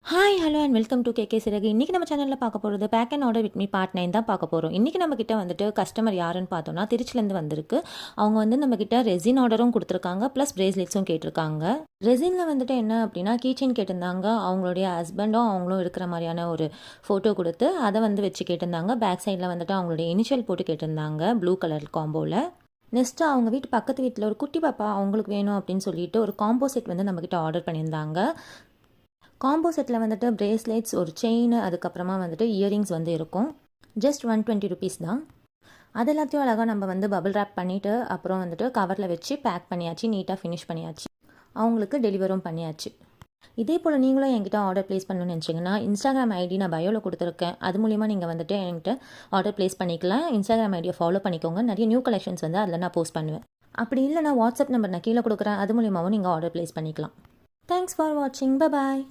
Hi hello and welcome to K K சிறகு. இன்றைக்கி நம்ம சேனலில் பார்க்க போகிறது pack and order with me part 9 தான் பார்க்க போகிறோம். இன்றைக்கி நம்மக்கிட்ட வந்துட்டு கஸ்டமர் யாருன்னு பார்த்தோன்னா திருச்சிலேருந்து வந்திருக்கு. அவங்க வந்து நம்மக்கிட்ட ரெசின் ஆர்டரும் கொடுத்துருக்காங்க, ப்ளஸ் பிரேஸ்லெட்ஸும் கேட்டிருக்காங்க. ரெசினில் வந்துட்டு என்ன அப்படின்னா கீச்செயின் கேட்டிருந்தாங்க. அவங்களுடைய ஹஸ்பண்டும் அவங்களும் இருக்கிற மாதிரியான ஒரு ஃபோட்டோ கொடுத்து அதை வந்து வச்சு கேட்டிருந்தாங்க. பேக் சைடில் வந்துட்டு அவங்களுடைய இனிஷியல் போட்டு கேட்டிருந்தாங்க ப்ளூ கலர் காம்போவில். நெக்ஸ்ட்டு அவங்க வீட்டு பக்கத்து வீட்டில் ஒரு குட்டி பாப்பா அவங்களுக்கு வேணும் அப்படின்னு சொல்லிட்டு ஒரு காம்போ செட் வந்து நம்மக்கிட்ட ஆர்டர் பண்ணியிருந்தாங்க. காம்போ செட்டில் வந்துட்டு பிரேஸ்லெட்ஸ், ஒரு செயின், அதுக்கப்புறமா வந்துட்டு இயரிங்ஸ் வந்து இருக்கும். ஜஸ்ட் 120 ருபீஸ் தான். அது எல்லாத்தையும் அழகாக நம்ம வந்து பபிள் ரேப் பண்ணிவிட்டு அப்புறம் வந்துட்டு கவரில் வச்சு பேக் பண்ணியாச்சு, நீட்டாக ஃபினிஷ் பண்ணியாச்சு. அவங்களுக்கு டெலிவரும் பண்ணியாச்சு. இதே போல் நீங்களும் என்கிட்ட ஆர்டர் ப்ளேஸ் பண்ணணும்னு நினச்சிங்கன்னா இன்ஸ்டாகிராம் ஐடி நான் பயோவில் கொடுத்துருக்கேன். அது மூலிமா நீங்கள் வந்துட்டு என்கிட்ட ஆர்டர் ப்ளேஸ் பண்ணிக்கலாம். இன்ஸ்டாகிராம் ஐடியை ஃபாலோ பண்ணிக்கோங்க. நிறைய நியூ கலெக்ஷன்ஸ் வந்து அதில் நான் போஸ்ட் பண்ணுவேன். அப்படி இல்லைனா வாட்ஸ்அப் நம்பர் நான் கீழே கொடுக்குறேன். அது மூலிமாவும் நீங்கள் ஆர்டர் ப்ளேஸ் பண்ணிக்கலாம். தேங்க்ஸ் ஃபார் வாட்சிங். Bye bye.